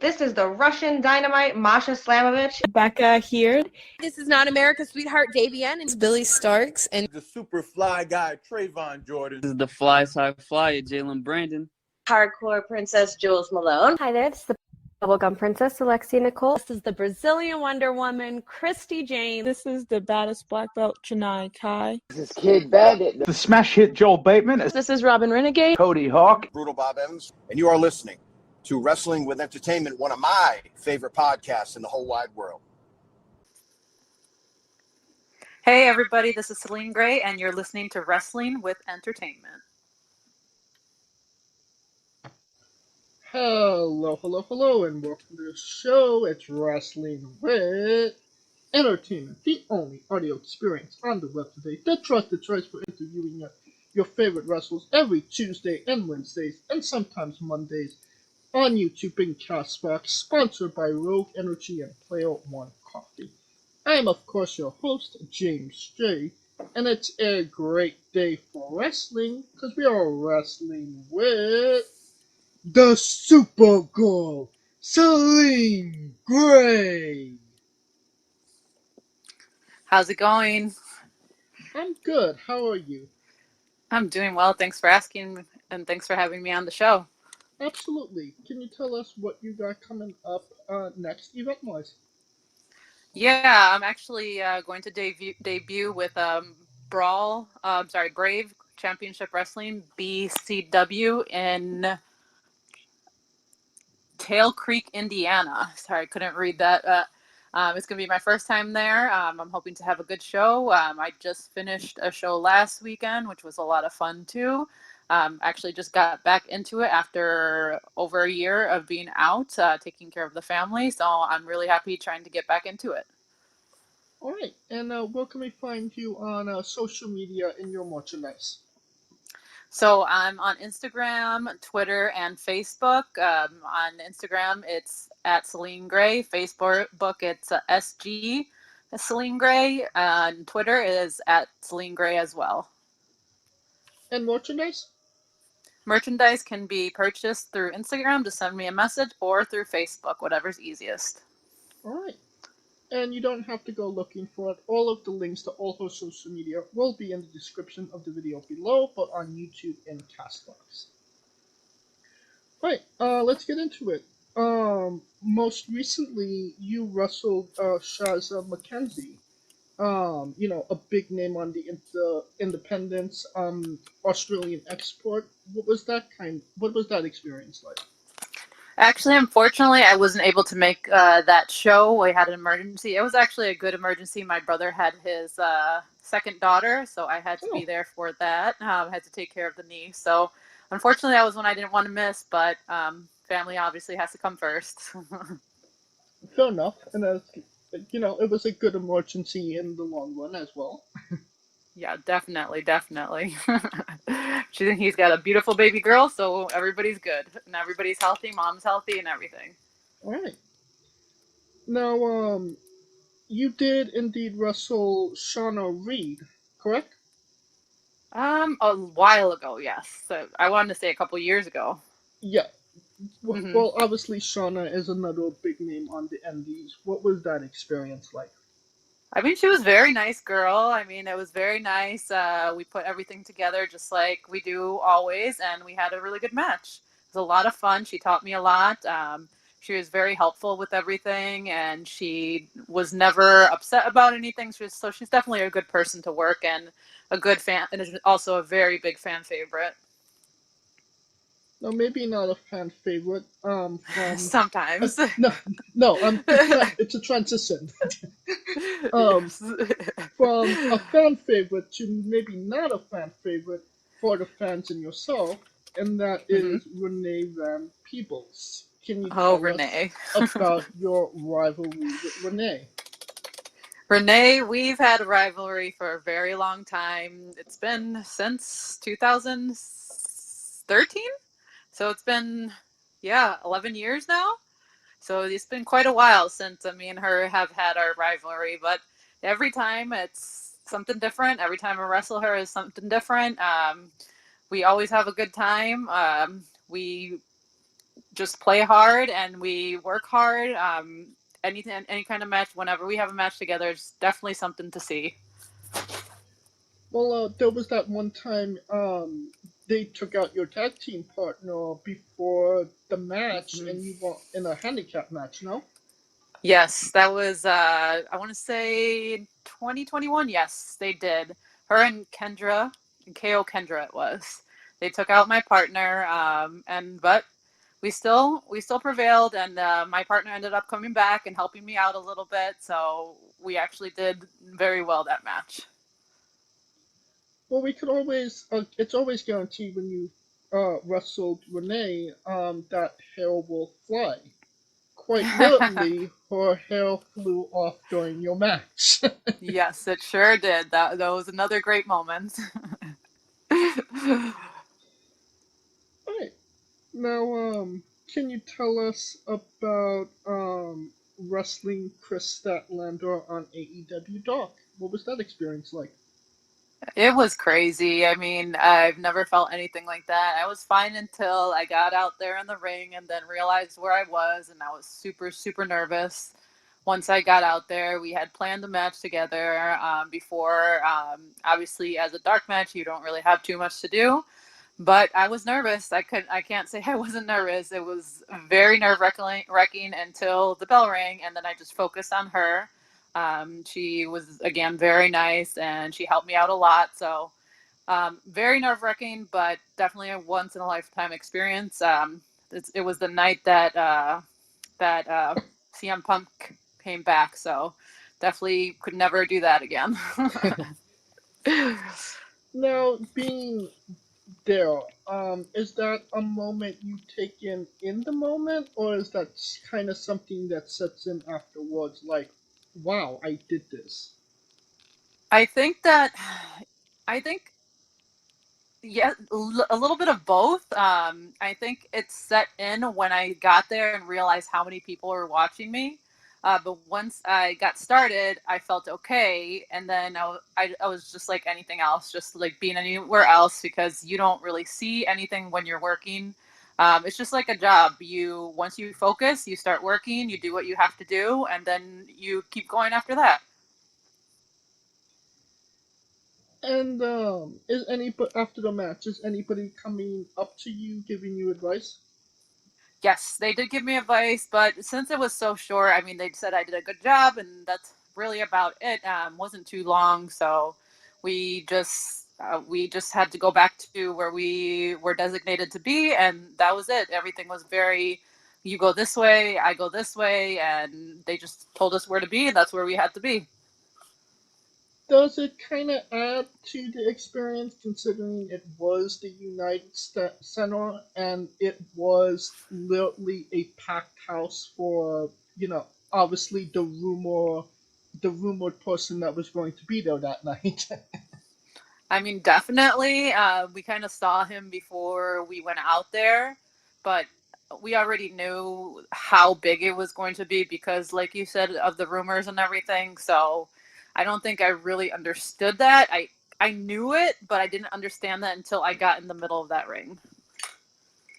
This is the Russian Dynamite, Masha Slamovich. Becca here. This is not America's Sweetheart, Davian. And It's Billy Starks. And the super fly guy, Trayvon Jordan. This is the fly side flyer, Jalen Brandon. Hardcore Princess, Jules Malone. Hi there, this is the Bubblegum Princess, Alexia Nicole. This is the Brazilian Wonder Woman, Christy Jane. This is the baddest black belt, Chennai Kai. This is Kid Bandit. The smash hit Joel Bateman. This is Robin Renegade. Cody Hawk. Brutal Bob Evans. And you are listening to Wrestling with Entertainment, one of my favorite podcasts in the whole wide world. Hey everybody, this is Selene Grey, and you're listening to Wrestling with Entertainment. Hello, and welcome to the show. It's Wrestling with Entertainment, the only audio experience on the web today. The trusted choice for interviewing your favorite wrestlers every Tuesday and Wednesdays, and sometimes Mondays on YouTube and Castbox, sponsored by Rogue Energy and Player One Coffee. I am, of course, your host, James J., and it's a great day for wrestling, because we are wrestling with the Supergirl, Selene Grey. How's it going? I'm good. How are you? I'm doing well. Thanks for asking, and thanks for having me on the show. Absolutely. Can you tell us what you got coming up next, event-wise? Yeah, I'm actually going to debut with Brave Championship Wrestling, BCW, in Tail Creek, Indiana. Sorry, I couldn't read that. It's going to be my first time there. I'm hoping to have a good show. I just finished a show last weekend, which was a lot of fun too. Actually just got back into it after over a year of being out, taking care of the family. So I'm really happy trying to get back into it. All right. And where can we find you on social media in your merchandise? So I'm on Instagram, Twitter, and Facebook. On Instagram, it's at Selene Grey. Facebook, it's SG Selene Grey. And Twitter is at Selene Grey as well. And merchandise? Merchandise can be purchased through Instagram. Just send me a message, or through Facebook, whatever's easiest. All right. And you don't have to go looking for it. All of the links to all her social media will be in the description of the video below, but on YouTube and Castbox. Right, let's get into it. Most recently, you wrestled Shazza McKenzie. A big name on the independence, Australian export. What was that experience like? Actually, unfortunately, I wasn't able to make that show. We had an emergency. It was actually a good emergency. My brother had his second daughter, so I had to be there for that. I had to take care of the knee. So, unfortunately, that was one I didn't want to miss, but family obviously has to come first. Fair enough. And, it was a good emergency in the long run as well. Yeah, definitely. He's got a beautiful baby girl, so everybody's good. And everybody's healthy, mom's healthy, and everything. All right. Now, you did indeed wrestle Shawna Reed, correct? A while ago, yes. So I wanted to say a couple years ago. Yeah. Well, obviously Shawna is another big name on the Indies. What was that experience like? I mean, she was a very nice girl. I mean, it was very nice. We put everything together just like we do always, and we had a really good match. It was a lot of fun. She taught me a lot. She was very helpful with everything, and she was never upset about anything. So she's definitely a good person to work, and a good fan, and is also a very big fan favorite. No, maybe not a fan favorite. Sometimes. It's a transition. From a fan favorite to maybe not a fan favorite for the fans and yourself, and that is Reene Van Peebles. Can you tell us about your rivalry with Reene? Reene, we've had a rivalry for a very long time. It's been since 2013. So it's been, 11 years now. So it's been quite a while since me and her have had our rivalry. But every time it's something different. Every time I wrestle her is something different. We always have a good time. We just play hard and we work hard. Any kind of match, whenever we have a match together, it's definitely something to see. Well, there was that one time they took out your tag team partner before the match, and you were in a handicap match, no? Yes, that was I want to say 2021. Yes, they did. Her and Kendra, KO Kendra it was. They took out my partner, but we still prevailed, and my partner ended up coming back and helping me out a little bit. So we actually did very well that match. Well, we could always, it's always guaranteed when you wrestled Renee that hair will fly. Quite literally, her hair flew off during your match. Yes, it sure did. That was another great moment. Alright, now, can you tell us about wrestling Chris Statlander on AEW Dark? What was that experience like? It was crazy. I mean, I've never felt anything like that. I was fine until I got out there in the ring and then realized where I was, and I was super, super nervous. Once I got out there, we had planned the match together before. Obviously, as a dark match, you don't really have too much to do. But I was nervous. I can't say I wasn't nervous. It was very nerve-wracking until the bell rang, and then I just focused on her. She was, again, very nice, and she helped me out a lot. So very nerve-wracking, but definitely a once-in-a-lifetime experience. It was the night that CM Punk came back, so definitely could never do that again. Now, being there, is that a moment you take in the moment, or is that kind of something that sets in afterwards, like, wow, I did this? I think yeah, a little bit of both. I think it set in when I got there and realized how many people were watching me. But once I got started, I felt okay. And then I was just like anything else, just like being anywhere else, because you don't really see anything when you're working. It's just like a job. Once you focus, you start working, you do what you have to do, and then you keep going after that. And after the match, is anybody coming up to you giving you advice? Yes, they did give me advice, but since it was so short, I mean, they said I did a good job, and that's really about it. Wasn't too long, so we just had to go back to where we were designated to be, and that was it. Everything was very, you go this way, I go this way, and they just told us where to be, and that's where we had to be. Does it kind of add to the experience, considering it was the United Center and it was literally a packed house for, obviously the rumored person that was going to be there that night? I mean, definitely. We kind of saw him before we went out there, but we already knew how big it was going to be because, like you said, of the rumors and everything. So I don't think I really understood that. I knew it, but I didn't understand that until I got in the middle of that ring.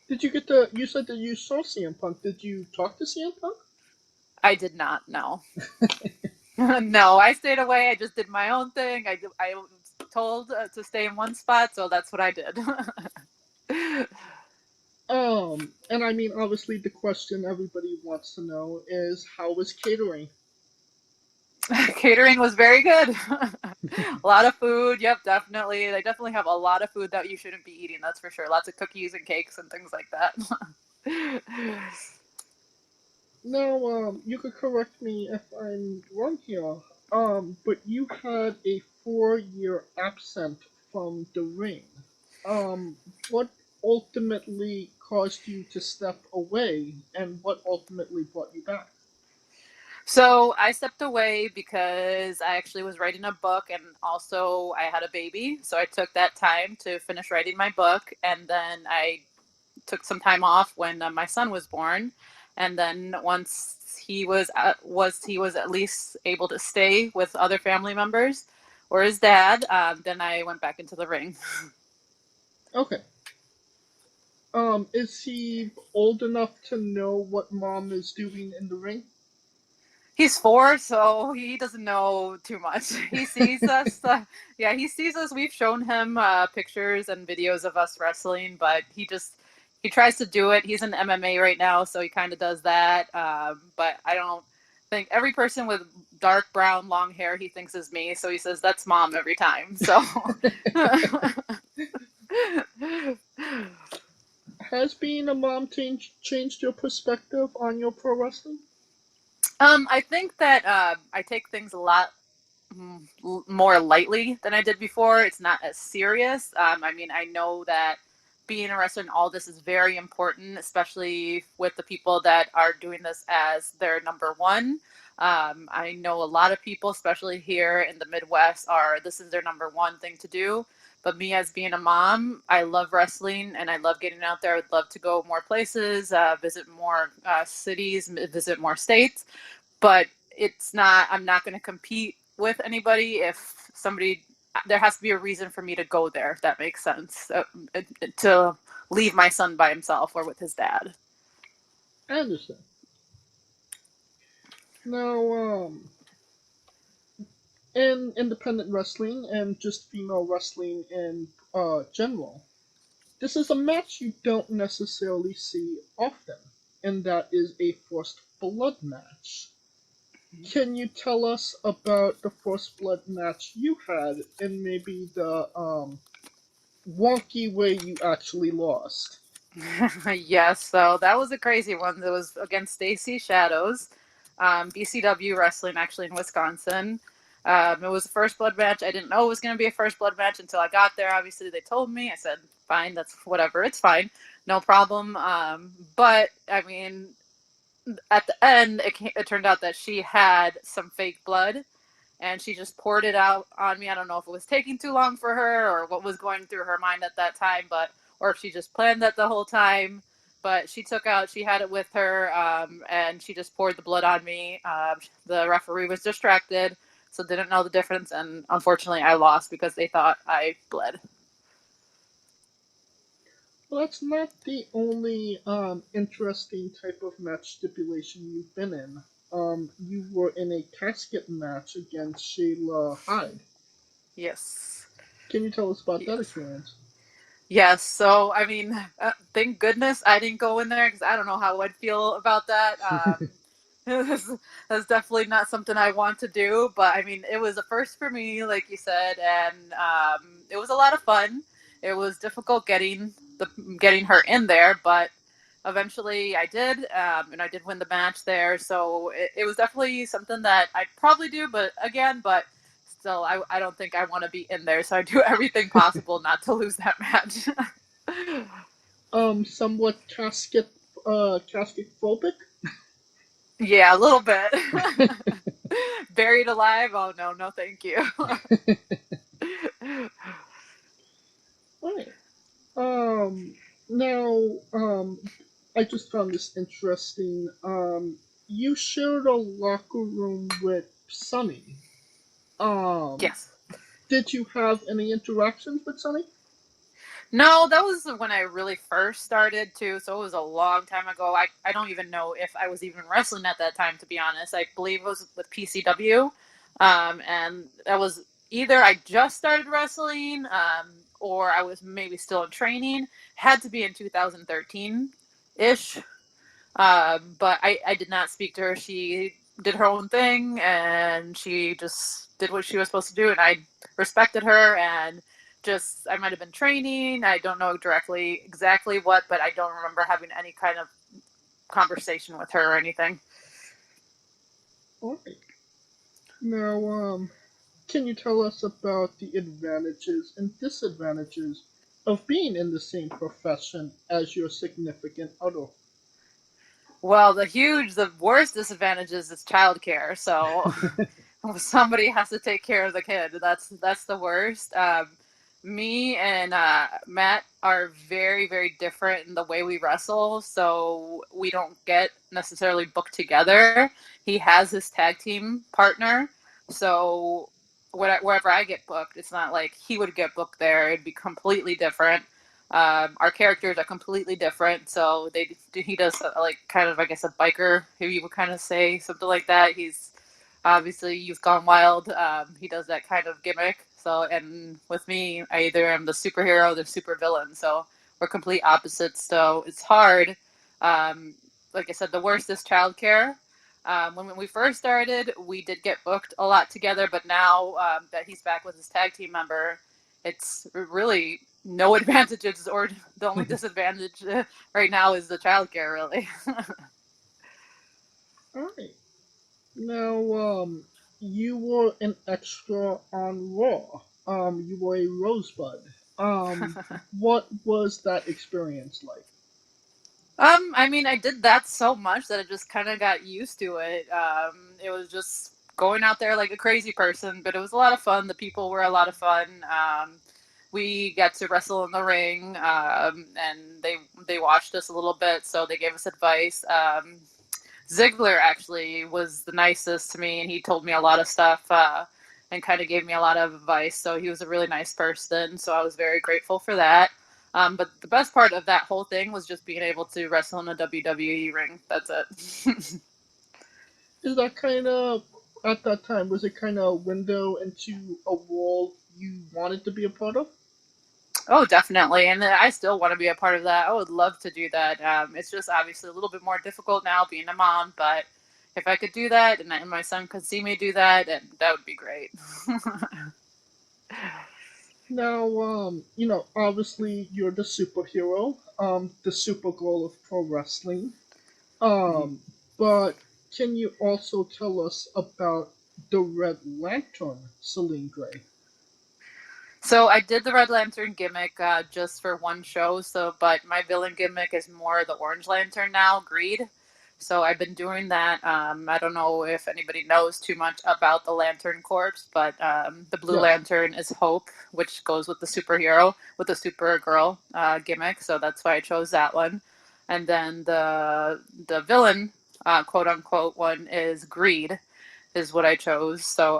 Did you you said that you saw CM Punk. Did you talk to CM Punk? I did not, no. No, I stayed away. I just did my own thing. I was told to stay in one spot, so that's what I did. And I mean, obviously, the question everybody wants to know is how was catering? Catering was very good. A lot of food. Yep, definitely. They definitely have a lot of food that you shouldn't be eating. That's for sure. Lots of cookies and cakes and things like that. Now, you could correct me if I'm wrong here. But you had a 4-year absent from the ring. What ultimately caused you to step away, and what ultimately brought you back? So I stepped away because I actually was writing a book and also I had a baby. So I took that time to finish writing my book, and then I took some time off when my son was born, and then once he was at least able to stay with other family members or his dad, then I went back into the ring. Okay. Is he old enough to know what mom is doing in the ring? He's 4, so he doesn't know too much. He sees us. Yeah, he sees us. We've shown him pictures and videos of us wrestling, but he tries to do it. He's in MMA right now, so he kind of does that. But I don't think every person with dark brown long hair he thinks is me, so he says that's mom every time. So Has being a mom changed your perspective on your pro wrestling? I think that I take things a lot more lightly than I did before. It's not as serious. I mean, I know that being a wrestler and all this is very important, especially with the people that are doing this as their number one. I know a lot of people, especially here in the Midwest, this is their number one thing to do. But me as being a mom, I love wrestling and I love getting out there. I would love to go more places, visit more cities, visit more states. But I'm not going to compete with anybody if there has to be a reason for me to go there, if that makes sense. To leave my son by himself or with his dad. I understand. Now, in independent wrestling and just female wrestling in general, this is a match you don't necessarily see often, and that is a first blood match. Can you tell us about the first blood match you had and maybe the wonky way you actually lost? Yes, so that was a crazy one. It was against Stacy Shadows, BCW Wrestling, actually in Wisconsin. It was a first blood match. I didn't know it was going to be a first blood match until I got there. Obviously, they told me. I said, fine, that's whatever. It's fine. No problem. But, I mean, at the end, it turned out that she had some fake blood and she just poured it out on me. I don't know if it was taking too long for her or what was going through her mind at that time, or if she just planned that the whole time. But she had it with her, and she just poured the blood on me. The referee was distracted, so didn't know the difference, and unfortunately I lost because they thought I bled. Well, that's not the only interesting type of match stipulation you've been in. You were in a casket match against Shayla Hyde. Yes. Can you tell us about that Yes. experience? Yes, so I mean, thank goodness I didn't go in there because I don't know how I'd feel about that. That's definitely not something I want to do, but I mean, it was a first for me, like you said, and it was a lot of fun. It was difficult getting her in there, but eventually I did, and I did win the match there. So it was definitely something that I'd probably do, but still, I don't think I want to be in there, so I do everything possible not to lose that match. Somewhat casket phobic? Yeah, a little bit. Buried alive? Oh no, no, thank you. Alright. Now, I just found this interesting. You shared a locker room with Sunny. Yes. Did you have any interactions with Sunny? No, that was when I really first started too, so it was a long time ago. I don't even know if I was even wrestling at that time, to be honest. I believe it was with PCW, and that was either I just started wrestling, or I was maybe still in training. Had to be in 2013-ish, but I did not speak to her. She did her own thing, and she just did what she was supposed to do, and I respected her, and just I might have been training. I don't know exactly what, but I don't remember having any kind of conversation with her or anything. Alright. Now, can you tell us about the advantages and disadvantages of being in the same profession as your significant other? Well, the worst disadvantages is childcare. So somebody has to take care of the kid. That's the worst. Me and Matt are very, very different in the way we wrestle, so we don't get necessarily booked together. He has his tag team partner, so wherever I get booked, it's not like he would get booked there. It'd be completely different. Our characters are completely different. So he does like kind of, I guess, a biker, if you would kind of say something like that. He's obviously Youth Gone Wild. He does that kind of gimmick. So, and with me, I either am the superhero or the super villain. So we're complete opposites. So it's hard. Like I said, the worst is childcare. When we first started, we did get booked a lot together, but now that he's back with his tag team member, it's really no advantages, or the only disadvantage right now is the childcare, really. All right. Now, you were an extra on Raw. You were a Rosebud. What was that experience like? I mean, I did that so much that I just kind of got used to it. It was just going out there like a crazy person, but it was a lot of fun. The people were a lot of fun. We got to wrestle in the ring, and they watched us a little bit, so they gave us advice. Ziggler actually was the nicest to me, and he told me a lot of stuff and kind of gave me a lot of advice. So he was a really nice person, so I was very grateful for that. But the best part of that whole thing was just being able to wrestle in a WWE ring. That's it. Is that kind of, at that time, was it kind of a window into a world you wanted to be a part of? Oh, definitely. And I still want to be a part of that. I would love to do that. It's just obviously a little bit more difficult now being a mom, but if I could do that and my son could see me do that, and that would be great. Now, obviously you're the superhero, the Supergirl of pro wrestling. But can you also tell us about the Red Lantern, Selene Grey? So I did the Red Lantern gimmick just for one show. But my villain gimmick is more the Orange Lantern now, Greed. So I've been doing that. I don't know if anybody knows too much about the Lantern Corps, but the Blue Lantern is Hope, which goes with the superhero, with the Supergirl gimmick. So that's why I chose that one. And then the villain, quote unquote, one is Greed, is what I chose. So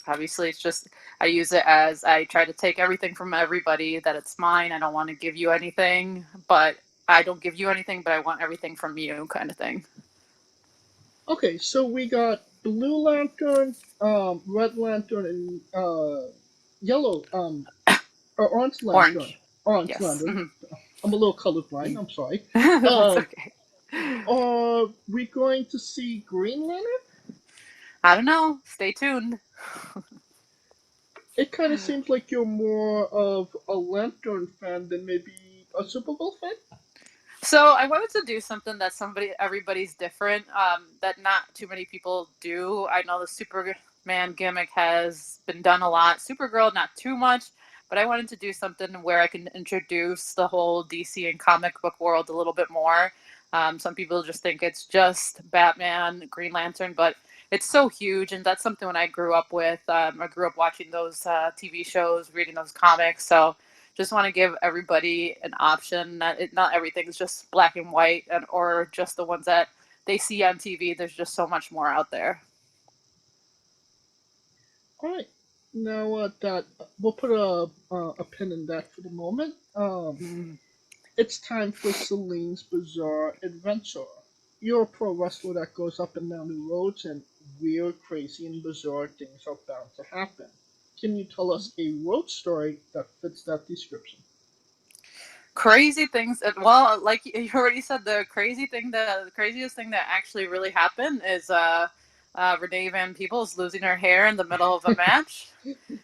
obviously, it's just I use it as I try to take everything from everybody, that it's mine. I don't want to give you anything, but I don't give you anything, but I want everything from you, kind of thing. Okay, so we got Blue Lantern, Red Lantern, and Yellow, or Orange Lantern. Orange Yes. Lantern. Mm-hmm. I'm a little colorblind. I'm sorry. That's okay. Are we going to see Green Lantern? I don't know. Stay tuned. It kind of seems like you're more of a Lantern fan than maybe a Supergirl fan. So I wanted to do something that everybody's different, that not too many people do. I know the Superman gimmick has been done a lot. Supergirl, not too much, but I wanted to do something where I can introduce the whole DC and comic book world a little bit more. Some people just think it's just Batman, Green Lantern, but it's so huge, and that's something when I grew up with. I grew up watching those TV shows, reading those comics, so just want to give everybody an option. Not everything is just black and white, or just the ones that they see on TV. There's just so much more out there. All right. Now that we'll put a pin in that for the moment. It's time for Selene's Bizarre Adventure. You're a pro wrestler that goes up and down the roads, and weird, crazy, and bizarre things are bound to happen. Can you tell us a road story that fits that description? Crazy things. Well, like you already said, the craziest thing that actually really happened is Reene Van Peebles losing her hair in the middle of a match.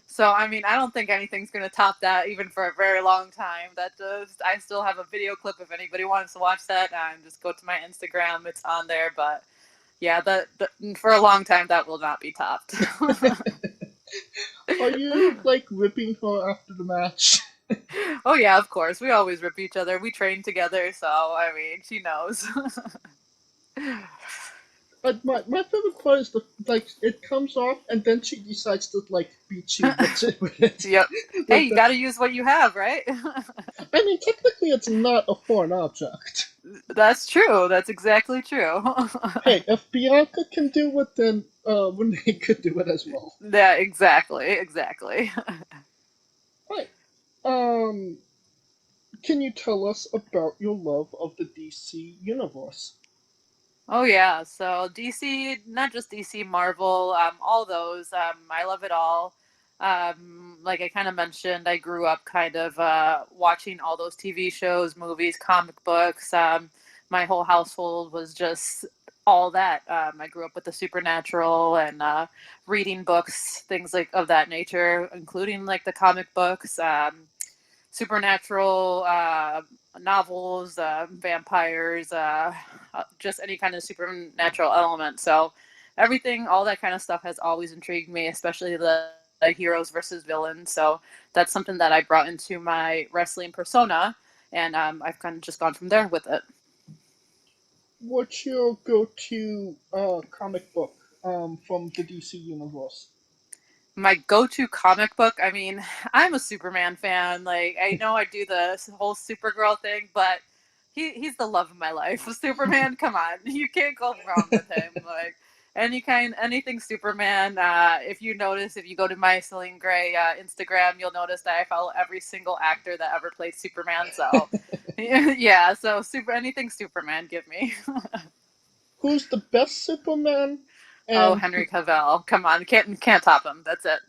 So, I mean, I don't think anything's going to top that even for a very long time. I still have a video clip if anybody wants to watch that. Just go to my Instagram. It's on there. But yeah, for a long time, that will not be topped. Are you like ripping her after the match? Oh yeah, of course. We always rip each other. We train together. So, I mean, she knows. But my favorite part is it comes off and then she decides to like beat you with it. Yep. Hey, you got to use what you have, right? I mean, technically, it's not a foreign object. That's true. That's exactly true. Hey, if Bianca can do it, then Renee could do it as well. Yeah, exactly. Right. can you tell us about your love of the DC universe? Oh yeah, so DC, not just DC, Marvel, all those. I love it all. Like I kind of mentioned, I grew up kind of watching all those TV shows, movies, comic books. My whole household was just all that. I grew up with the supernatural and reading books, things like of that nature, including like the comic books. Supernatural novels, vampires, just any kind of supernatural element. So everything, all that kind of stuff has always intrigued me, especially the heroes versus villains. So that's something that I brought into my wrestling persona, and I've kind of just gone from there with it. What's your go-to comic book from the DC universe? My go-to comic book, I mean, I'm a Superman fan. Like, I know I do the whole Supergirl thing, but he's the love of my life. Superman, come on. You can't go wrong with him. Like, anything Superman. If you notice, if you go to my Selene Grey Instagram, you'll notice that I follow every single actor that ever played Superman. So, yeah, so anything Superman, give me. Who's the best Superman? Oh, And Henry Cavill. Come on, can't top him. That's it.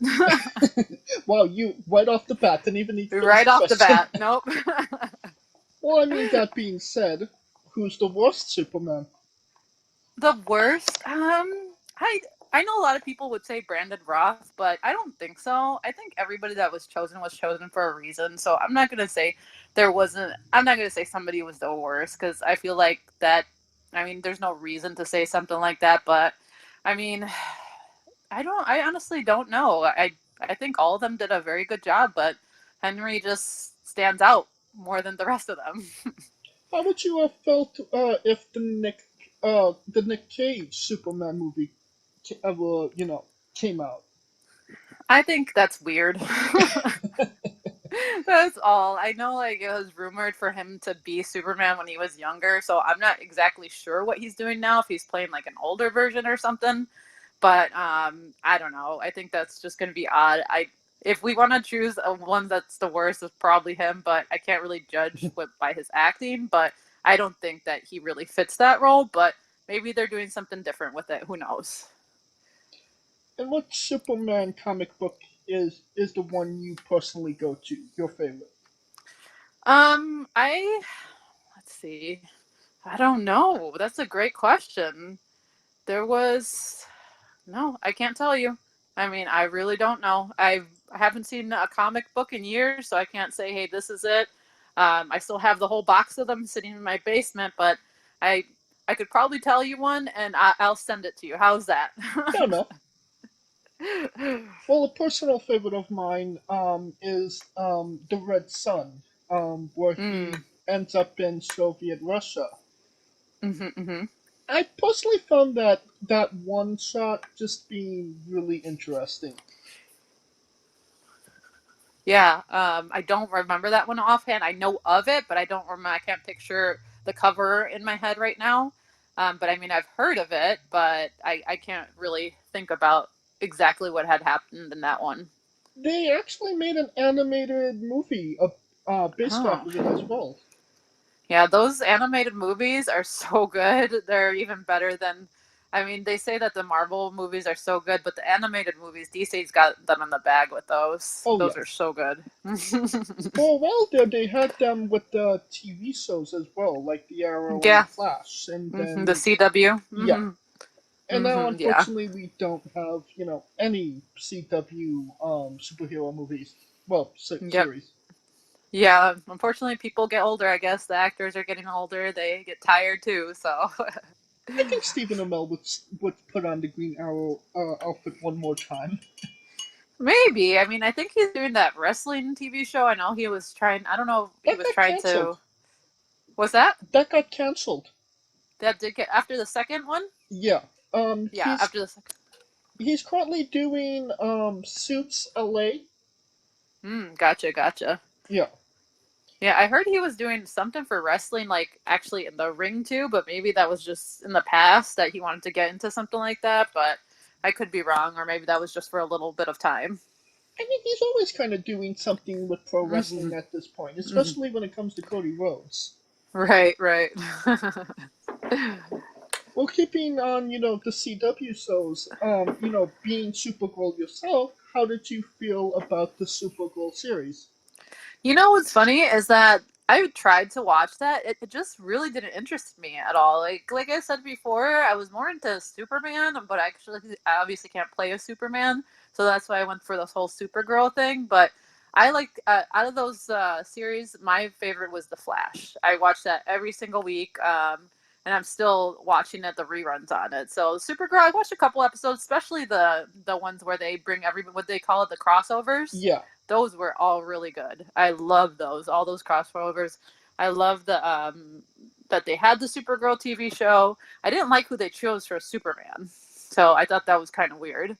wow, you right off the bat didn't even need to finish Right the off the question. bat. Nope. Well, I mean, that being said, who's the worst Superman? The worst? I know a lot of people would say Brandon Roth, but I don't think so. I think everybody that was chosen for a reason. So I'm not gonna say I'm not gonna say somebody was the worst because I feel like that. I mean, there's no reason to say something like that, but I mean, I honestly don't know. I think all of them did a very good job, but Henry just stands out more than the rest of them. How would you have felt if the Nick Cage Superman movie ever, came out? I think that's weird. That's all. I know like it was rumored for him to be Superman when he was younger, so I'm not exactly sure what he's doing now, if he's playing like an older version or something. But I don't know. I think that's just gonna be odd. If we want to choose a one that's the worst, it's probably him, but I can't really judge by his acting, but I don't think that he really fits that role, but maybe they're doing something different with it. Who knows? And what Superman comic book is the one you personally go to? Your favorite? I let's see. I don't know. That's a great question. There was no, I can't tell you. I mean, I really don't know. I haven't seen a comic book in years, so I can't say, hey, this is it. I still have the whole box of them sitting in my basement, but I I could probably tell you one, and I'll send it to you. How's that? Fair enough. Well, a personal favorite of mine is the Red Sun, where he Mm. ends up in Soviet Russia. Mm-hmm. I personally found that one shot just being really interesting. Yeah, I don't remember that one offhand. I know of it, but I don't remember. I can't picture the cover in my head right now. But I mean, I've heard of it, but I can't really think about exactly what had happened in that one. They actually made an animated movie based off Oh, of it as well. yeah, those animated movies are so good. They're even better than. I mean, they say that the Marvel movies are so good, but the animated movies, DC's got them in the bag with those. Oh Those are yes. so good. For a while there, they had them with the TV shows as well, like The Arrow and The Yeah. Flash, and The then CW. yeah. And now, Yeah. unfortunately, we don't have any CW superhero movies. Well, Yep. series. Yeah, unfortunately, people get older. I guess the actors are getting older. They get tired too. So I think Stephen Amell would put on the Green Arrow outfit one more time. maybe. I mean, I think he's doing that wrestling TV show. I know he was trying. I don't know if he That was got trying canceled. to. Was that That got canceled. that did get after the second one? Yeah. Yeah, after the second. He's currently doing Suits LA. Gotcha. Yeah. Yeah, I heard he was doing something for wrestling, like actually in the ring too. But maybe that was just in the past that he wanted to get into something like that. But I could be wrong, or maybe that was just for a little bit of time. I mean, he's always kind of doing something with pro wrestling at this point, especially when it comes to Cody Rhodes. Right, right. Well, keeping on, the CW shows, being Supergirl yourself, how did you feel about the Supergirl series? You know what's funny is that I tried to watch that. It just really didn't interest me at all. Like I said before, I was more into Superman, but actually I obviously can't play a Superman, so that's why I went for this whole Supergirl thing. But I like out of those series, my favorite was The Flash. I watched that every single week, and I'm still watching it, the reruns on it. So Supergirl, I watched a couple episodes, especially the ones where they bring what they call it, the crossovers. Yeah. Those were all really good. I love those, all those crossovers. I love that they had the Supergirl TV show. I didn't like who they chose for Superman, so I thought that was kind of weird.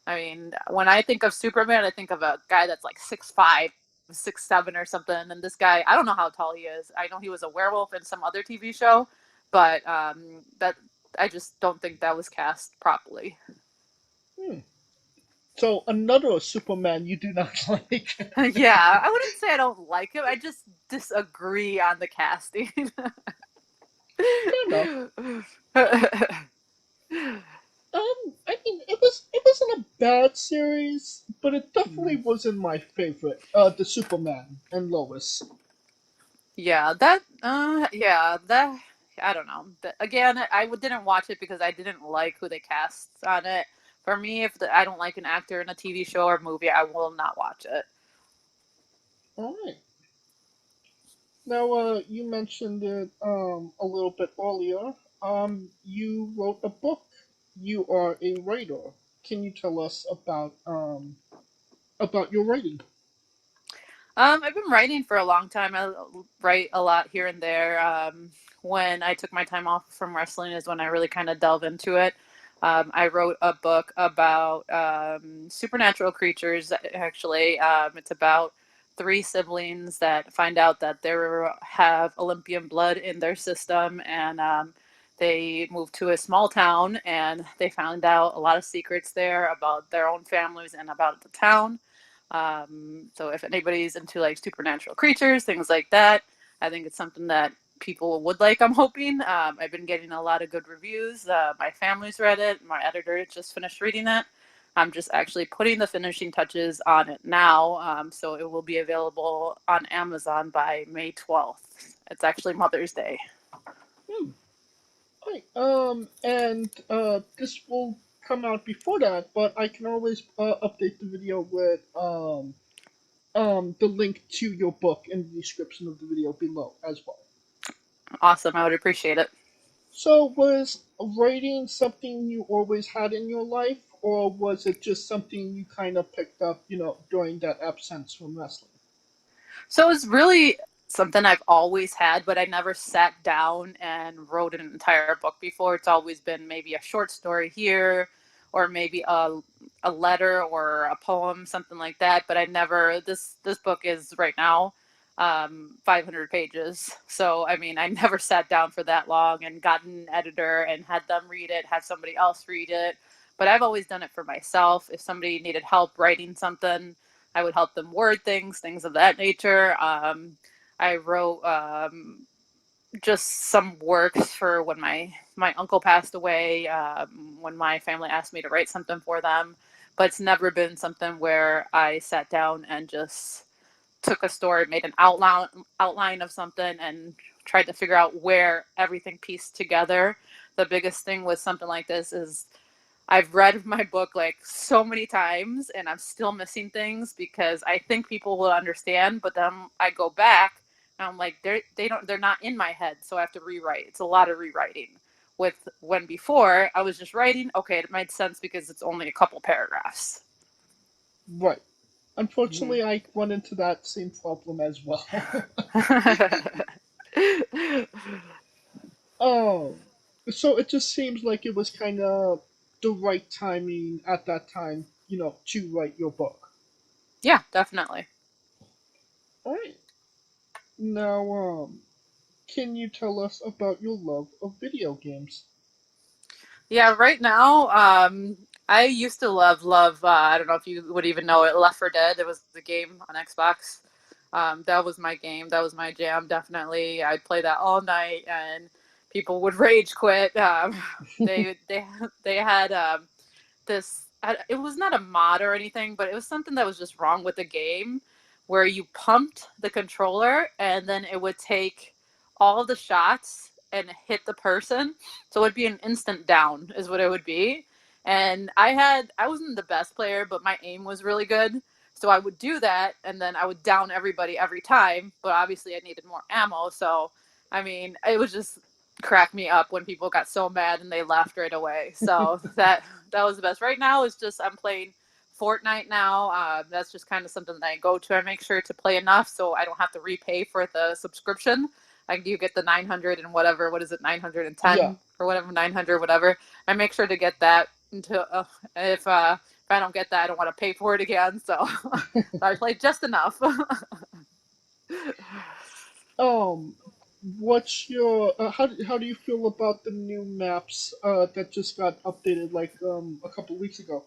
I mean, when I think of Superman, I think of a guy that's like 6'5", 6'7", or something. And this guy, I don't know how tall he is. I know he was a werewolf in some other TV show, but that I just don't think that was cast properly. So another Superman you do not like. Yeah, I wouldn't say I don't like him. I just disagree on the casting. Fair enough. I mean, it wasn't a bad series, but it definitely wasn't my favorite. The Superman and Lois. Yeah, that I don't know. Again, didn't watch it because I didn't like who they cast on it. For me, if I don't like an actor in a TV show or movie, I will not watch it. All right. Now, you mentioned it a little bit earlier. You wrote a book. You are a writer. Can you tell us about your writing? I've been writing for a long time. I write a lot here and there. When I took my time off from wrestling is when I really kind of delve into it. I wrote a book about supernatural creatures, actually. It's about 3 siblings that find out that they have Olympian blood in their system, and they moved to a small town, and they found out a lot of secrets there about their own families and about the town. So if anybody's into like supernatural creatures, things like that, I think it's something that people would like, I'm hoping. I've been getting a lot of good reviews. My family's read it. My editor just finished reading it. I'm just actually putting the finishing touches on it now. So it will be available on Amazon by May 12th. It's actually Mother's Day. Right. And this will come out before that, but I can always update the video with the link to your book in the description of the video below as well. Awesome. I would appreciate it. So, was writing something you always had in your life, or was it just something you kind of picked up, during that absence from wrestling? So it's really something I've always had, but I never sat down and wrote an entire book before. It's always been maybe a short story here, or maybe a letter or a poem, something like that. But I never. This book is right now 500 pages. So I mean, I never sat down for that long and got an editor and had them read it, had somebody else read it. But I've always done it for myself. If somebody needed help writing something, I would help them word things of that nature. I wrote just some works for when my uncle passed away, when my family asked me to write something for them. But it's never been something where I sat down and just took a story, made an outline of something, and tried to figure out where everything pieced together. The biggest thing with something like this is I've read my book like so many times and I'm still missing things because I think people will understand, but then I go back and I'm like, they're not in my head. So I have to rewrite. It's a lot of rewriting. When before I was just writing, okay, it made sense because it's only a couple paragraphs. Right. Unfortunately, I run into that same problem as well. Oh, so it just seems like it was kind of the right timing at that time, to write your book. Yeah, definitely. All right. Now, can you tell us about your love of video games? Yeah, right now, I used to love. I don't know if you would even know it. Left 4 Dead. It was the game on Xbox. That was my game. That was my jam. Definitely, I'd play that all night, and people would rage quit. They had this. It was not a mod or anything, but it was something that was just wrong with the game, where you pumped the controller and then it would take all the shots and hit the person. So it would be an instant down, is what it would be. And I wasn't the best player, but my aim was really good. So I would do that, and then I would down everybody every time. But obviously, I needed more ammo. So, I mean, it was just crack me up when people got so mad and they left right away. So that was the best. Right now, it's just I'm playing Fortnite now. That's just kind of something that I go to. I make sure to play enough so I don't have to repay for the subscription. Like you get the 900 and whatever. What is it, 910 or whatever, 900 whatever. I make sure to get that until if I don't get that, I don't want to pay for it again. So I play just enough. What's your how do you feel about the new maps that just got updated like a couple weeks ago?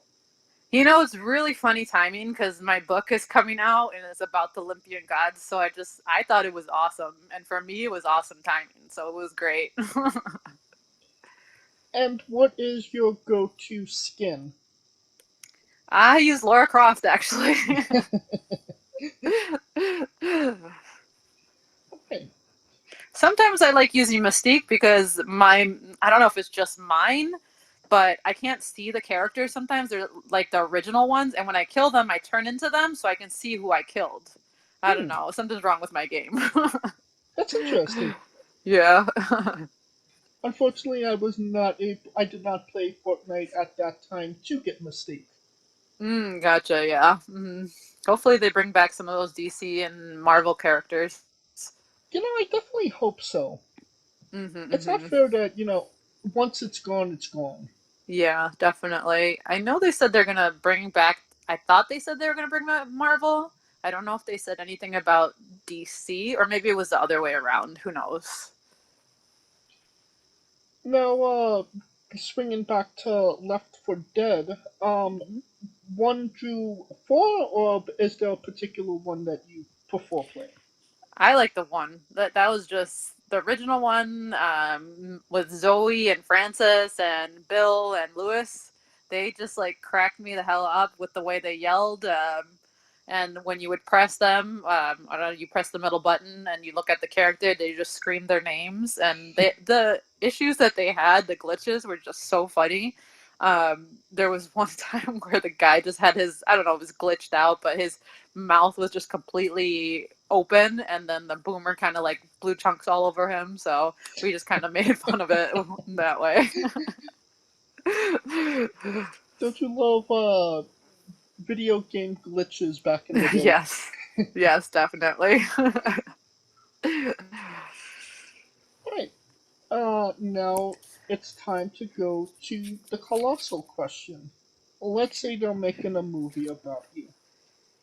You know, it's really funny timing because my book is coming out and it's about the Olympian gods. So I thought it was awesome, and for me, it was awesome timing. So it was great. And what is your go-to skin? I use Laura Croft actually. Okay. Sometimes I like using Mystique because I don't know if it's just mine, but I can't see the characters sometimes. They're like the original ones, and when I kill them, I turn into them so I can see who I killed. I don't know. Something's wrong with my game. That's interesting. Yeah. Unfortunately, I did not play Fortnite at that time to get Mystique. Gotcha, yeah. Hopefully they bring back some of those DC and Marvel characters. You know, I definitely hope so. It's not Mm-hmm. fair that, once it's gone, it's gone. Yeah, definitely. I know they said they're gonna bring back. I thought they said they were gonna bring back Marvel. I don't know if they said anything about DC or maybe it was the other way around. Who knows? Now, swinging back to Left 4 Dead, 1 through 4, or is there a particular one that you prefer playing? I like the one that was just the original one with Zoe and Francis and Bill and Lewis. They just like cracked me the hell up with the way they yelled. And when you would press them, I don't know, you press the middle button and you look at the character, they just scream their names. And the issues that they had, the glitches, were just so funny. There was one time where the guy just had I don't know, it was glitched out, but his mouth was just completely open, and then the boomer kind of like blew chunks all over him. So we just kind of made fun of it that way. Don't you love video game glitches back in the day? Yes, definitely. Alright, now it's time to go to the colossal question. Let's say they're making a movie about you.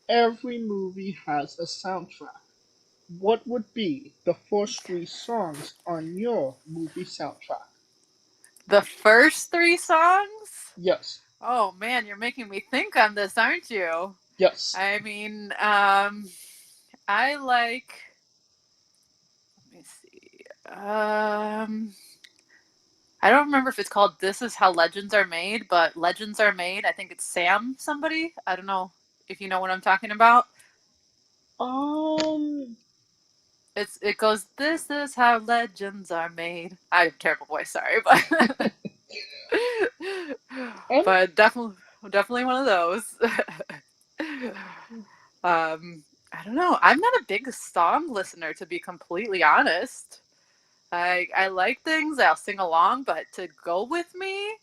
Every movie has a soundtrack. What would be the first 3 songs on your movie soundtrack? The first 3 songs? Yes. Oh man, you're making me think on this, aren't you? Yes. I mean, I like. Let me see. I don't remember if it's called "This Is How Legends Are Made," but "Legends Are Made." I think it's Sam somebody. I don't know if you know what I'm talking about. Um. It goes, "This is how legends are made." I have a terrible voice, sorry, but but definitely one of those. I don't know. I'm not a big song listener, to be completely honest. I like things, I'll sing along, but to go with me,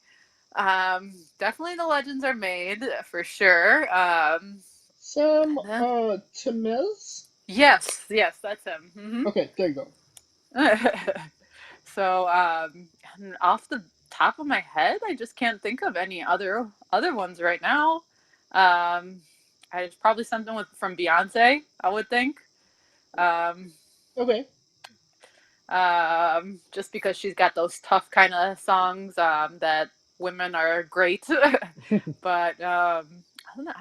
definitely the legends are made for sure. Sam. Timez. Yes, that's him. Mm-hmm. Okay, there you go. So, and off the top of my head, I just can't think of any other ones right now. It's probably something from Beyonce, I would think. Okay. Just because she's got those tough kind of songs that women are great. But I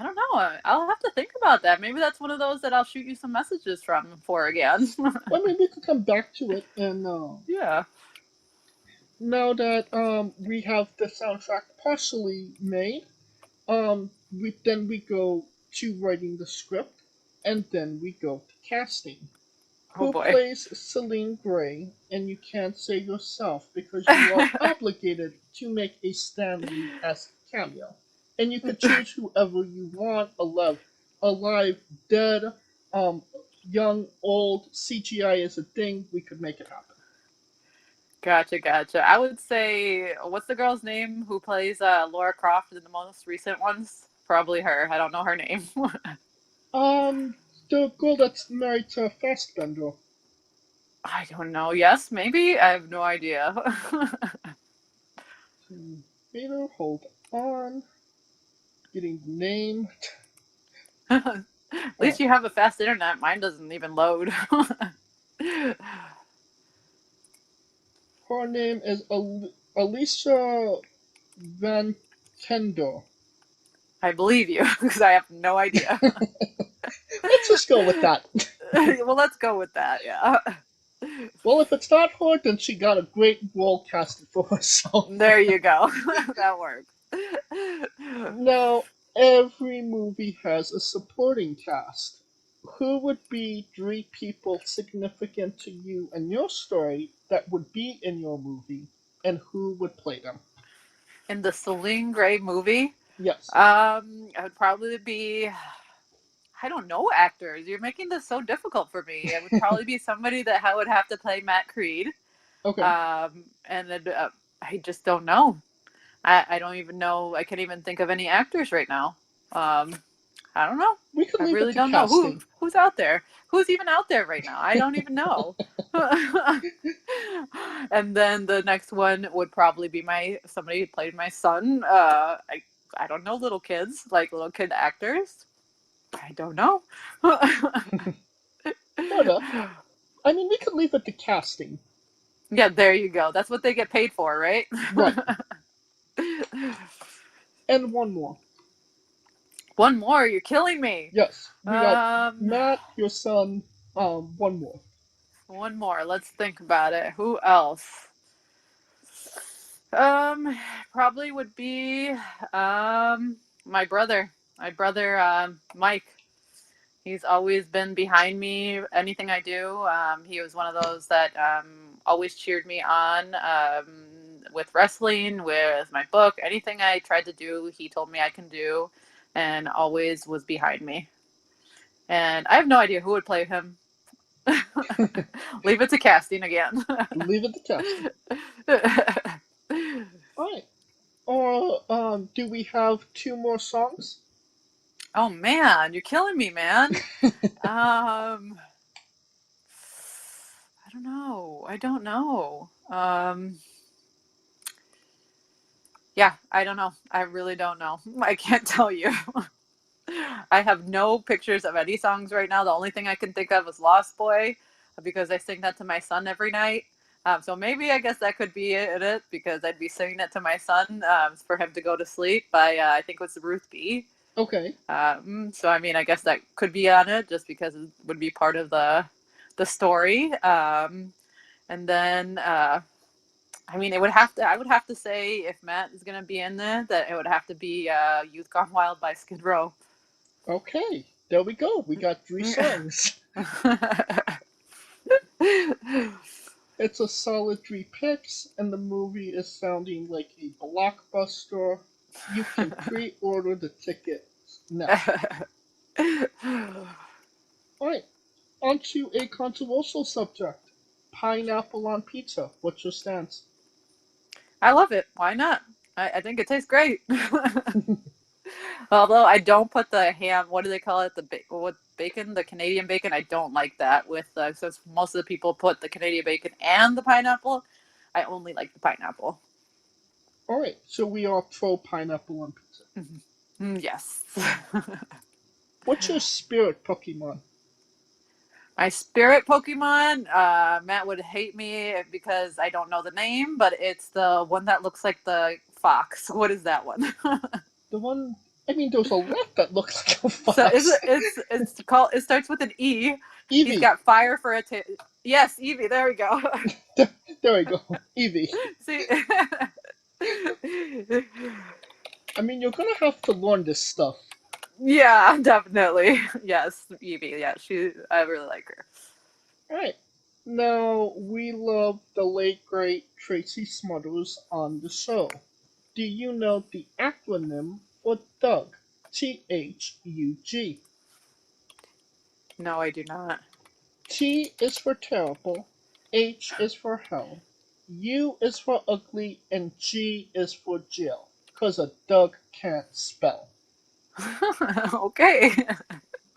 don't know. I'll have to think about that. Maybe that's one of those that I'll shoot you some messages for again. Well, maybe we can come back to it. And Yeah. now that we have the soundtrack partially made, we go to writing the script, and then we go to casting. Oh Who boy. plays Selene Grey? And you can't say yourself because you are obligated to make a Stan Lee-esque cameo. And you could choose whoever you want, alive, dead, young, old. CGI is a thing. We could make it happen. Gotcha. I would say, what's the girl's name who plays Laura Croft in the most recent ones? Probably her. I don't know her name. The girl that's married to Fassbender. I don't know. Yes, maybe? I have no idea. Peter, hold on. Getting the name. At least you have a fast internet. Mine doesn't even load. Her name is Alicia Van Kendo. I believe you, because I have no idea. Let's just go with that. Well, let's go with that, yeah. Well, if it's not her, then she got a great role casted for herself. There you go. That works. Now, every movie has a supporting cast. Who would be 3 people significant to you and your story that would be in your movie, and who would play them? In the Selene Grey movie, Yes. I would probably be, I don't know, actors. You're making this so difficult for me. It would probably be somebody that I would have to play Matt Creed. Okay. And then, I just don't know. I don't even know. I can't even think of any actors right now. I don't know. We could I leave really it to don't know casting. who's out there. Who's even out there right now? I don't even know. And then the next one would probably be somebody who played my son. I don't know, little kids, like little kid actors. I don't know. I mean, we could leave it to casting. Yeah, there you go. That's what they get paid for, right? Right. And one more. One more? You're killing me. Yes. We got Matt, your son. One more. One more. Let's think about it. Who else? Probably would be my brother. My brother, Mike. He's always been behind me, anything I do. He was one of those that always cheered me on with wrestling, with my book. Anything I tried to do, he told me I can do, and always was behind me. And I have no idea who would play him. Leave it to casting again. Leave it to casting. All right. Or do we have 2 more songs? Oh man, you're killing me, man. I don't know. Yeah, I don't know. I really don't know. I can't tell you. I have no pictures of any songs right now. The only thing I can think of is Lost Boy, because I sing that to my son every night. So maybe I guess that could be it, because I'd be singing it to my son for him to go to sleep by, I think it was Ruth B. Okay. So I mean, I guess that could be on it, just because it would be part of the story. And then I mean, I would have to say, if Matt is gonna be in there, that it would have to be "Youth Gone Wild" by Skid Row. Okay, there we go. We got 3 songs. It's a solid 3 picks, and the movie is sounding like a blockbuster. You can pre-order the tickets now. Alright, on to a controversial subject. Pineapple on pizza. What's your stance? I love it. Why not? I think it tastes great. Although I don't put the ham, what do they call it? With bacon, the Canadian bacon. I don't like that since most of the people put the Canadian bacon and the pineapple. I only like the pineapple. Alright, so we are pro pineapple on pizza. Yes. What's your spirit Pokemon? My spirit Pokemon, Matt would hate me because I don't know the name, but it's the one that looks like the fox. What is that one? The one, I mean, there's a lot that looks like a fox. So it's called. It starts with an E. Evie. He's got fire for a tail. Yes, Evie. There we go. There we go. Evie. See. I mean, you're gonna have to learn this stuff. Yeah, definitely. Yes, Evie. Yeah, I really like her. Alright. Now, we love the late great Tracy Smothers on the show. Do you know the acronym for Doug? THUG. No, I do not. T is for terrible, H is for hell, U is for ugly, and G is for jail. 'Cause a Doug can't spell. Okay.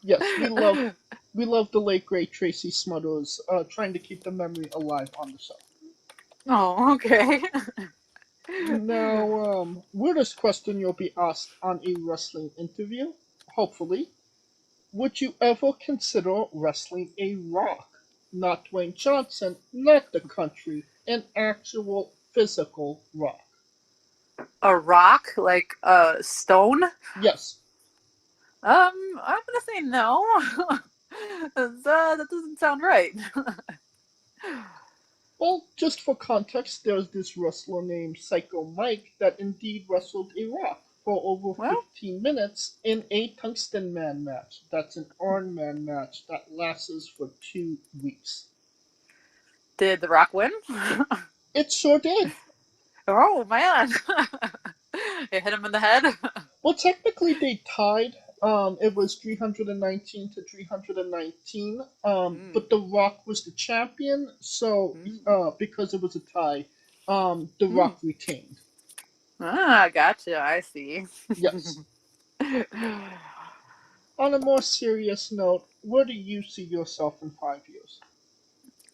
Yes, we love the late great Tracy Smothers, trying to keep the memory alive on the show. Oh, okay. Now, weirdest question you'll be asked on a wrestling interview, hopefully. Would you ever consider wrestling a rock? Not Dwayne Johnson, not the country, an actual physical rock. A rock, like a stone? Yes. I'm gonna say no. That doesn't sound right. Well, just for context, there's this wrestler named Psycho Mike that indeed wrestled a rock for over 15 minutes in a Tungsten Man match. That's an Iron Man match that lasts for 2 weeks. Did The Rock win? It sure did. Oh, man. It hit him in the head? Well, technically they tied. It was 319 to 319. But The Rock was the champion, so because it was a tie, The Rock retained. Ah, gotcha. I see. Yes. On a more serious note, where do you see yourself in 5 years?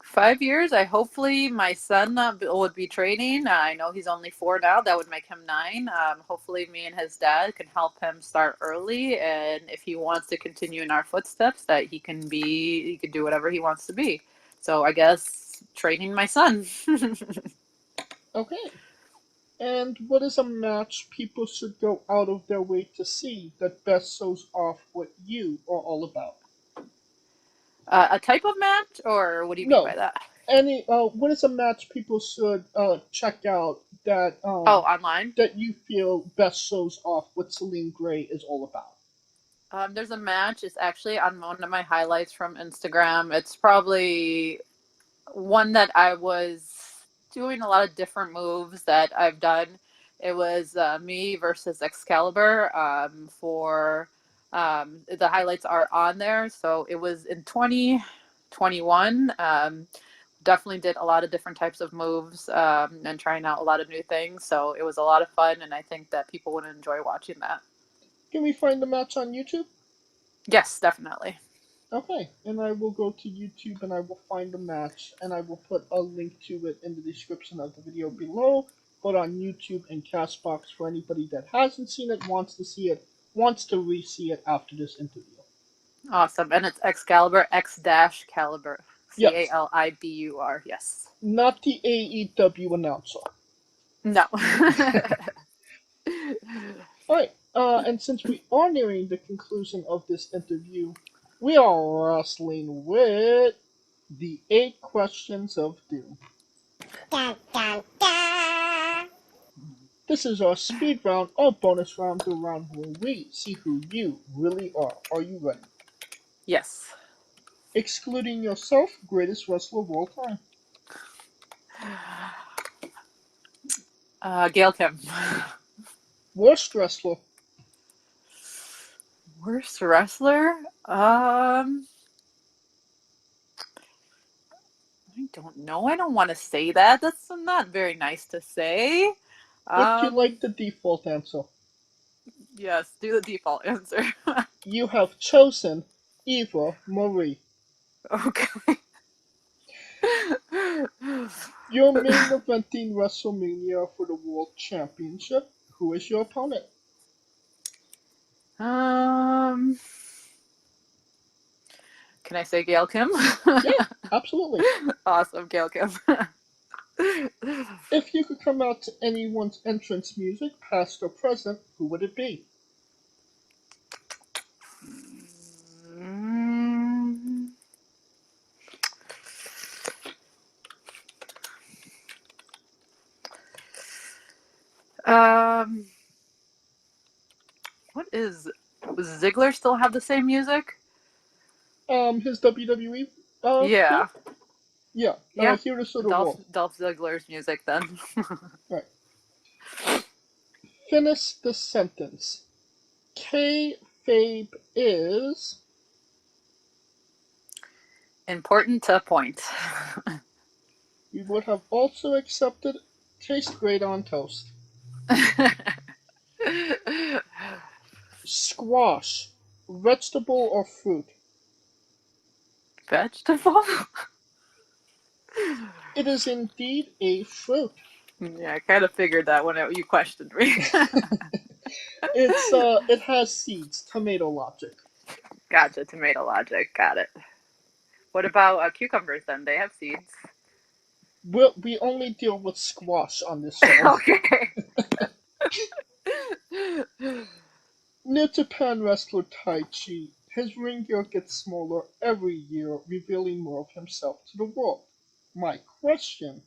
5 years. Hopefully my son would be training. I know he's only 4 now. That would make him 9. Hopefully me and his dad can help him start early, and if he wants to continue in our footsteps, that he can do whatever he wants to be. So I guess training my son. Okay. And what is a match people should go out of their way to see that best shows off what you are all about? A type of match, or what do you mean by that? What is a match people should check out that online that you feel best shows off what Selene Grey is all about? There's a match. It's actually on one of my highlights from Instagram. It's probably one that I was doing a lot of different moves that I've done. It was me versus Excalibur for the highlights are on there. So it was in 2021. Definitely did a lot of different types of moves and trying out a lot of new things. So it was a lot of fun, and I think that people would enjoy watching that. Can we find the match on YouTube? Yes, definitely. Okay, and I will go to YouTube and I will find the match, and I will put a link to it in the description of the video below. But on YouTube and Castbox for anybody that hasn't seen it, wants to see it, wants to re-see it after this interview. Awesome, and it's Excalibur, X-Caliber, Calibur. Yes. Not the AEW announcer. No. Alright, and since we are nearing the conclusion of this interview, we are wrestling with the 8 questions of doom. Dun, dun, dun. This is our speed round or bonus round, the round where we see who you really are. Are you ready? Yes. Excluding yourself, greatest wrestler of all time. Gail Kim. Worst wrestler. Worst wrestler? I don't know. I don't want to say that. That's not very nice to say. Would you like the default answer? Yes, do the default answer. You have chosen Eva Marie. Okay. You're main eventing WrestleMania for the World Championship. Who is your opponent? Can I say Gail Kim? Yeah, absolutely. Awesome, Gail Kim. If you could come out to anyone's entrance music, past or present, who would it be? Does Ziggler still have the same music? His WWE Yeah. Yeah. Yeah. Here to Sort of World. Dolph Ziggler's music then. Right. Finish the sentence. Kayfabe is... Important to point. We would have also accepted taste great on toast. Squash. Vegetable or fruit? Vegetable? It is indeed a fruit. Yeah, I kind of figured that when you questioned me. It has seeds. Tomato logic. Gotcha, tomato logic. Got it. What about cucumbers then? They have seeds. We only deal with squash on this show. Okay. New Japan wrestler Tai Chi. His ring gear gets smaller every year, revealing more of himself to the world. My question,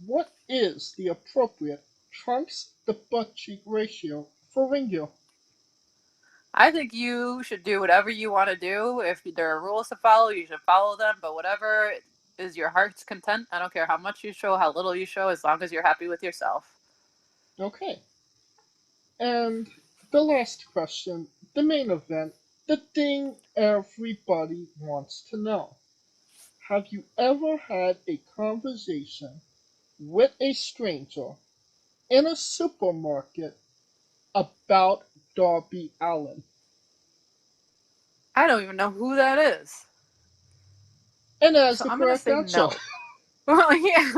what is the appropriate trunks to butt cheek ratio for ring gear? I think you should do whatever you want to do. If there are rules to follow, you should follow them. But whatever is your heart's content, I don't care how much you show, how little you show, as long as you're happy with yourself. Okay. And the last question, the main event, the thing everybody wants to know. Have you ever had a conversation with a stranger in a supermarket about Darby Allin? I don't even know who that is. And that's So the I'm going to correct say answer. no. Well, yeah.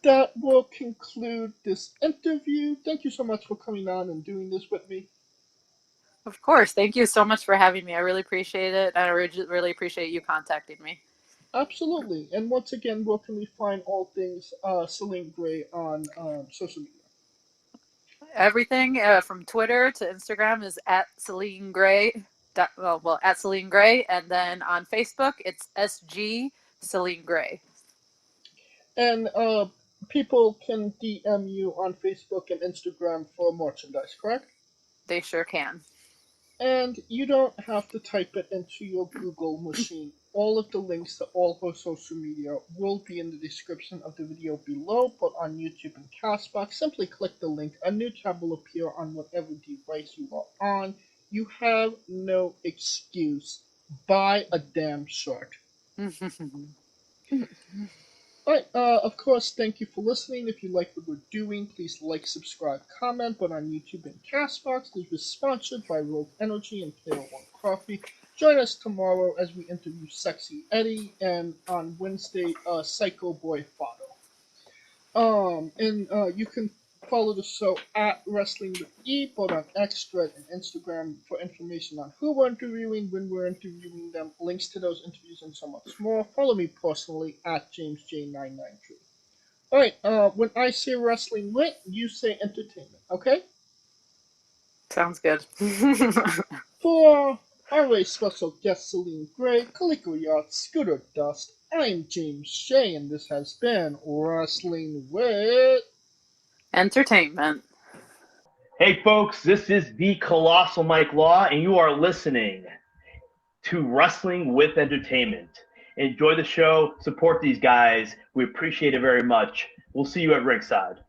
That will conclude this interview. Thank you so much for coming on and doing this with me. Of course. Thank you so much for having me. I really appreciate it. And I really appreciate you contacting me. Absolutely. And once again, where can we find all things Selene Grey on social media? Everything from Twitter to Instagram is at Selene Grey. At Selene Grey. And then on Facebook, it's SG Selene Grey. And people can DM you on Facebook and Instagram for merchandise, correct? They sure can. And you don't have to type it into your Google machine. All of the links to all her social media will be in the description of the video below, but on YouTube and Castbox, simply click the link. A new tab will appear on whatever device you are on. You have no excuse. Buy a damn shirt. Alright, of course, thank you for listening. If you like what we're doing, please like, subscribe, comment. But on YouTube and Castbox, this was sponsored by Rogue Energy and Player One Coffee. Join us tomorrow as we interview Sexy Eddie, and on Wednesday, Psycho Boy Fado. You can follow the show at Wrestling with E, both on X, Thread, and Instagram for information on who we're interviewing, when we're interviewing them, links to those interviews, and so much more. Follow me personally at JamesJ993. Alright, when I say wrestling with, you say entertainment, okay? Sounds good. For our very special guest Selene Grey, Calico Yacht, Scooter Dust, I'm James Shea, and this has been Wrestling with Entertainment. Hey folks, this is the Colossal Mike Law, and you are listening to Wrestling with Entertainment. Enjoy the show, support these guys. We appreciate it very much. We'll see you at ringside.